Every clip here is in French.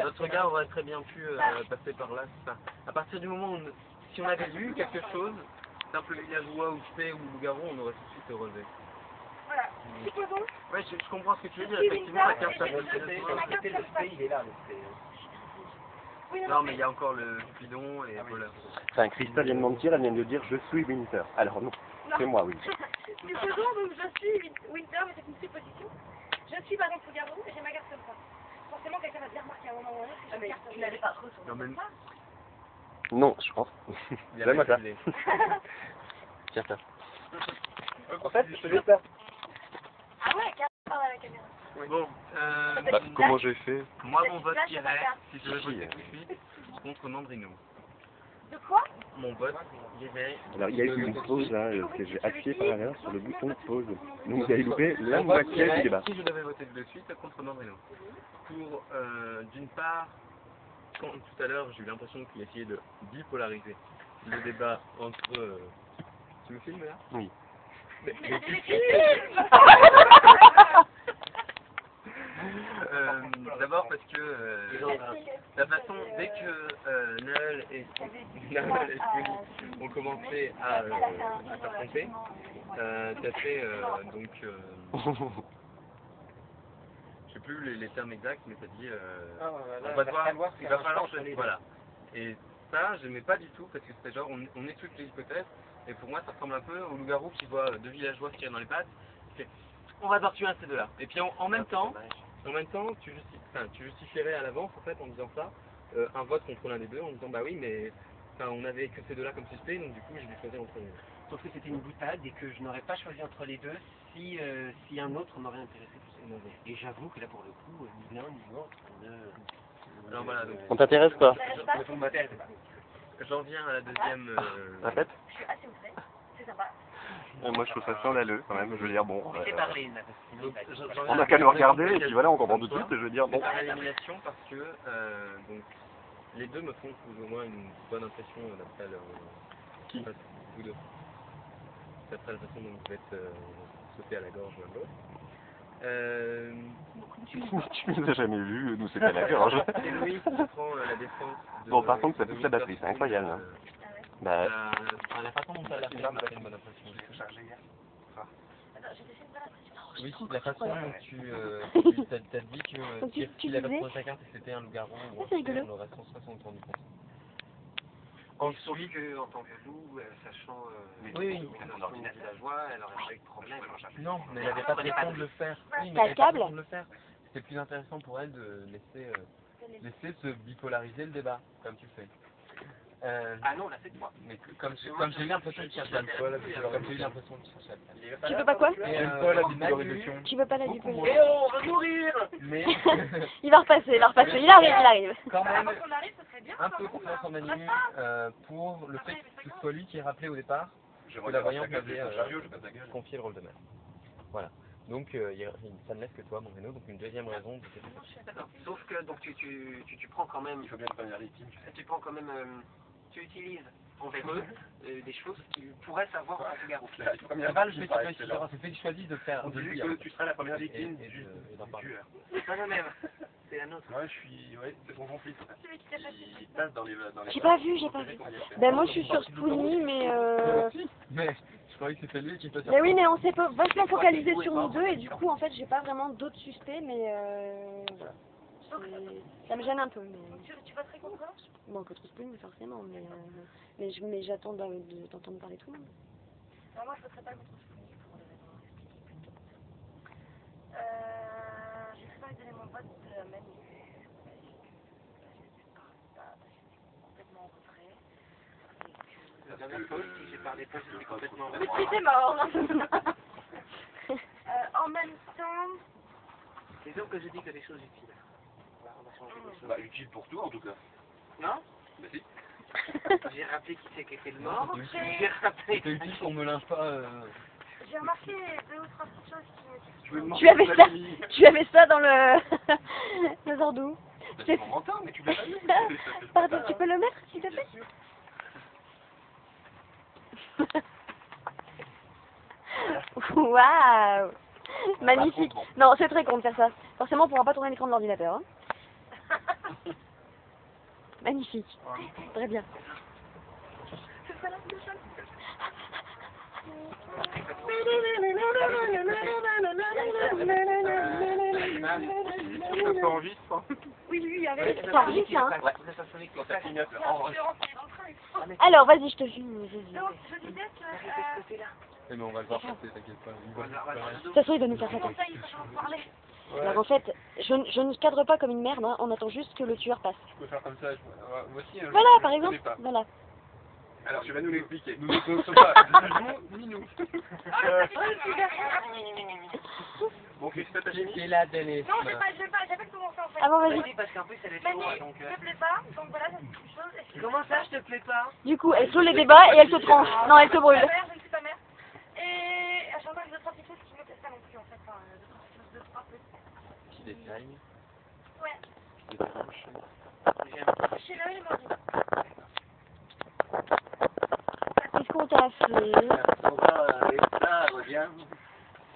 Notre regard aurait très bien pu passer par là. Enfin, à partir du moment où si on avait vu quelque chose, simple villageois ou spé ou loup-garou, on aurait tout de suite relevé. Voilà. Supposons. Ouais, je comprends ce que tu veux dire. Effectivement, la carte passe. Le spé, il est là, le spé. Non, mais il y a encore le Cupidon et voleur. Enfin, Christelle vient de mentir, elle vient de dire je suis Winter. Alors non, c'est moi Winter. Supposons donc je suis Winter, mais c'est une supposition. Je suis par exemple loup-garou et j'ai ma carte comme ça. Forcément, quelqu'un va bien remarquer à un moment ou à un autre que j'ai ma carte. Tu l'avais pas trop sur le ça. Non, je pense. Donne-moi ça. Tiens ça. En fait, je te laisse ça. Ah ouais, carrément à la caméra. Bon, Bah, comment j'ai fait? moi mon vote irait, si je veux voter tout de suite, contre Nandrino. De quoi? Mon vote irait... Alors il y a eu une pause là, que j'ai appuyé par erreur sur le bouton pause. Donc vous avez loupé la moitié du débat. Si je devais voter de suite, contre Nandrino. Pour, d'une part, quand tout à l'heure j'ai eu l'impression qu'il essayait de bipolariser le débat entre... Tu me filmes là? Oui. D'abord parce que la façon, dès que Noël et Scully ont commencé à s'affronter, t'as fait donc, je sais plus les termes exacts, mais t'as dit on va devoir, il va falloir choisir, voilà. Et ça, j'aimais pas du tout parce que c'était genre on étudie les hypothèses et pour moi ça ressemble un peu au loup-garou qui voit deux villageois se tirer dans les pattes. On va devoir tuer un de ces deux-là. Et puis en même temps, tu justifierais à l'avance en fait en disant ça, un vote contre l'un des deux en disant bah oui mais on avait que ces deux-là comme suspects donc du coup j'ai dû choisir entre eux. Sauf que c'était une boutade et que je n'aurais pas choisi entre les deux si un autre m'aurait intéressé plus que l'autre. Et j'avoue que là pour le coup, ni l'un ni l'autre Alors voilà, donc, On t'intéresse quoi? j'en viens à la deuxième... Répète. Je suis assez ouverte. C'est sympa. Moi je trouve ça scandaleux quand même, je veux dire bon... C'est parlé, on n'a qu'à nous regarder et puis voilà on comprend tout de suite et je veux dire bon... C'est par élimination parce que donc, les deux me font plus ou moins une bonne impression d'après leur... Qui? Vous deux. D'après la façon dont vous êtes sauté à la gorge l'un de l'autre. Tu nous as jamais vus nous c'était à la gorge. C'est Louis qui prend la défense de... Bon par contre ça pousse la batterie, c'est incroyable. Hein. Bah... la façon dont elle a fait m'a fait une bonne impression. Oui, la façon dont tu t'as dit que qu'il avait retrouvé sa carte et que c'était un loup-garou, on aurait sans entendu compte. Ensuite, en tant que loup, sachant oui. son ordinateur villageois, elle aurait pas eu de problème. Non, mais elle n'avait pas de raison de le faire. Oui, mais T'as le câble? de le faire. C'était plus intéressant pour elle de laisser se bipolariser le débat, comme tu fais. Ah non, là c'est toi. Mais comme j'ai eu l'impression qu'il cherchait à le Tu veux pas quoi? la bipolarisation. Tu veux pas la bipolarisation? Et on va mourir. Mais Il va repasser, il arrive. quand même, un peu confiance en Manu pour le fait que ce soit lui qui est rappelé au départ que la voyante avait confié le rôle de mère. Voilà. Donc ça ne laisse que toi, mon Reno, donc une deuxième raison de D'accord. Sauf que donc tu prends quand même. Il faut bien te première victime. Tu prends quand même. Tu utilises envers eux des choses qu'ils pourraient savoir en loup-garou. C'est pas le fait que tu choisis de faire. On dirait que tu seras la première victime du tueur. C'est pas la même. C'est la nôtre. Ouais, c'est son complice. Il passe dans les. J'ai pas vu. Ben moi je suis sur Spoonie, mais Mais je croyais que c'était lui qui passait. Mais oui, mais on s'est vachement focalisé sur nous deux et du coup en fait j'ai pas vraiment d'autres suspects, mais voilà. Ça me gêne un peu. Mais... Tu voterais contre? Bon, contre Spoonie forcément, mais j'attends d'entendre parler tout le monde. Non, moi je voterais pas contre Spoonie pour des raisons esthétiques plutôt. Je sais pas donner mon vote de Manu. Complètement en retrait. La dernière fois aussi, j'ai parlé pas, c'était complètement. Mais c'était mort. En même temps. Disons que je dis que des choses utiles. Bah utile pour toi en tout cas. Non? Bah si. J'ai rappelé qui c'est qui était le mort. J'ai rappelé. C'est utile qu'on me linge pas. J'ai remarqué 2 ou 3 petites choses qui Tu avais ça dans le le Zordou. C'est mon mentor, mais tu l'as pas vu. Pardon, tu peux le mettre s'il te plaît? Waouh! Magnifique! Non, c'est très con de faire ça. Forcément, on pourra pas tourner l'écran de l'ordinateur. Hein. Magnifique. Très bien. Ça peut envie, ça. Oui, oui, avec ça enregistre, hein. Ouais, ça sonne quand ça clignote. Alors, vas-y, je te filme. Donc, je disais que... Mais on va le voir passer, t'inquiète pas. De toute façon, il doit nous faire ça. Alors, en fait, je ne cadre pas comme une merde, hein. On attend juste que le tueur passe. Tu peux faire comme ça, moi aussi. Voilà, par exemple. Voilà. Alors, tu vas nous l'expliquer. Nous ne sommes pas ni nous. Bon, Christophe, t'as fini? C'est la Denise. Non, j'ai pas commencé en fait. Ah bon, vas-y. Parce qu'en plus, elle est Mani, trop, donc... je te plais pas, donc voilà, c'est une chose. Comment ça, je te plais pas? Du coup, elle clôt les débats et elle te tranche. Non, elle te brûle. Je ne suis pas mère. Et à chaque fois, j'ai deux, trois petites choses qui me plaisent pas non plus en fait. Enfin, deux, trois petites. Petit détail. Ouais. Des tranches. Chez là, il est mordu. Qu'est-ce qu'on t'a fait?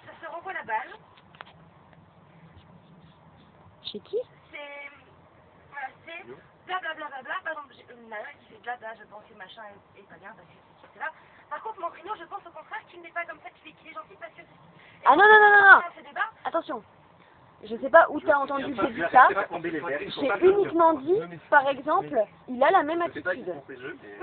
Ça se renvoie la balle. Chez qui? C'est... Voilà, c'est blablabla. Par exemple, j'ai une nana qui fait blabla, je pense que machin est pas bien parce que c'est là. Par contre, mon Bruno, je pense au contraire qu'il n'est pas comme ça, qu'il est gentil parce que... Ah non, non, non, non, non. Ces débats, Attention. Je sais pas où t'as entendu que j'ai dit ça. J'ai uniquement dit, par exemple, il a la même attitude.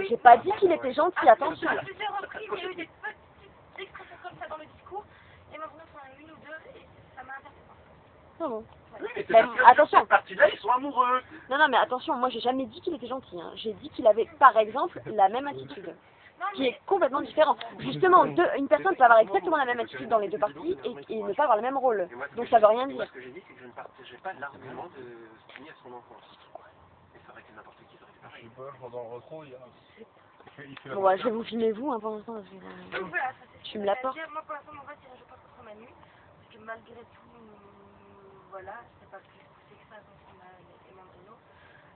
J'ai pas dit qu'il était gentil, attention. à plusieurs reprises, il y a eu des petites expressions comme ça dans le discours. Et maintenant, j'en ai une ou deux et ça m'a interpellé. Non, non. Oui, mais Ben, attention. cette partie-là, ils sont amoureux. Non, non, mais attention, moi j'ai jamais dit qu'il était gentil. Hein. J'ai dit qu'il avait, par exemple, la même attitude. Qui est complètement différent. Justement, une personne peut avoir exactement la même attitude dans les deux parties et ne pas avoir le même rôle. Donc ça veut rien dire. Ce que j'ai dit, c'est que je ne partageais pas l'argument de finir son enfance. Et ça aurait été n'importe qui, ça aurait été pareil. Je sais pas, je vois dans le retro, il y a... Bon, bah, je vais vous filmer vous, hein, pour l'instant. Donc voilà, ça c'est... Tu me l'apportes. Moi pour l'instant, mon vote, je pas contre Manu. Parce que malgré tout, voilà, c'est pas plus poussé que ça contre Manu et Mandrino.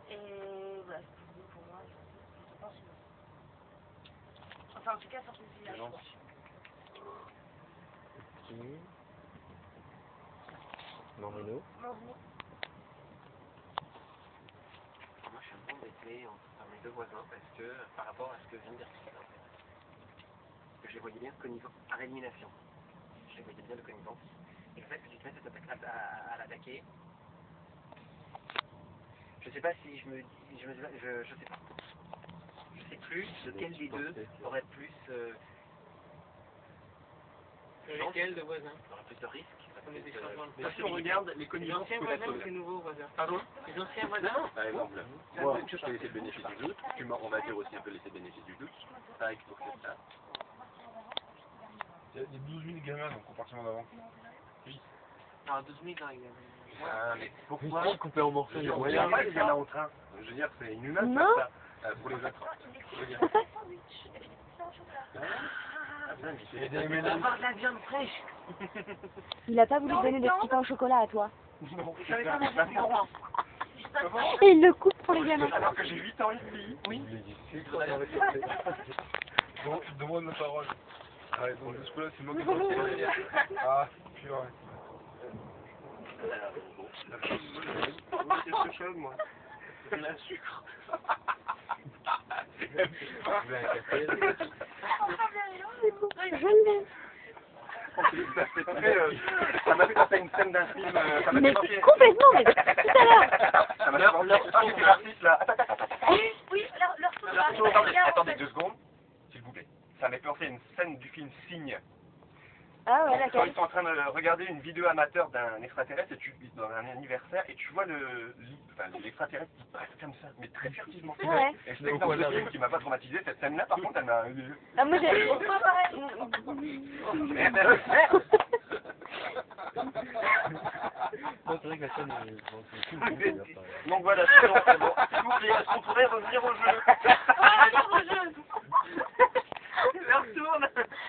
Et voilà, c'est pour moi, je pense que... Enfin, en tout cas, ça fait du village. Mandrino. Moi, je suis un peu embêté par mes deux voisins parce que, par rapport à ce que vient de dire Christophe, je les voyais bien de connivence, par élimination. Je les voyais bien de connivence. Et le fait que tu te mettes à l'attaquer, je sais pas si je sais pas. Je sais plus lequel des deux aurait plus... Lequel de voisins? Aurait plus de risques. Si on regarde les connivences que voisins la ou les nouveaux voisins? Pardon? Les anciens voisins? Par exemple, moi, je t'ai laissé le bénéfice du doute, on va dire aussi un peu laisser le bénéfice du doute, pareil pour ça. Il y a 12 000 gamins dans le compartiment d'avant. Oui. Non, 12 000 dans les gamins. Ah, mais pourquoi coupé en morceaux, il y a pas les gamins au train. Je veux dire, c'est inhumain de Non. faire ça pour les autres. Je veux dire. Ah, putain, mais c'est des mélanges. Avoir de la viande fraîche. Il a pas voulu te donner des petits pains au chocolat à toi. Non, Je savais pas mettre du rond. Et il le coupe pour les gamins. alors que j'ai 8 ans et demi. Oui. Bon, demande la parole. Ouais, donc ce coup-là, c'est moi qui dois. Ah, purée. C'est ce chose, moi. C'est la sucre. Je l'aime. Ça m'a fait penser à une scène d'un film. Ça m'a Mais fait penser... complètement, mais tout à l'heure. Ça m'a fait penser... Ah, j'étais l'artiste là. Oui, leur tour. Attendez 2 secondes, s'il vous plaît. Ça m'a fait penser à une scène du film Signe. Ah ouais, Quand laquelle? ils sont en train de regarder une vidéo amateur d'un extraterrestre et dans un anniversaire et tu vois l'extraterrestre qui passe comme ça, mais très furtivement. Ouais. Et c'est l'exemple de film qui m'a pas traumatisé, cette scène-là par contre elle m'a... Ah, moi j'ai... Merde. Non, c'est vrai que la scène est... Donc voilà, c'est bon. S'il vous plaît, est-ce qu'on pourrait revenir au jeu?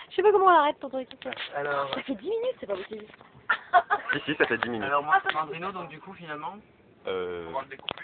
Je sais pas comment on l'arrête ton truc. Alors... Ça fait 10 minutes, c'est pas possible. Si, ça fait 10 minutes. Alors moi, Mandrino, donc du coup, finalement... On va le découper.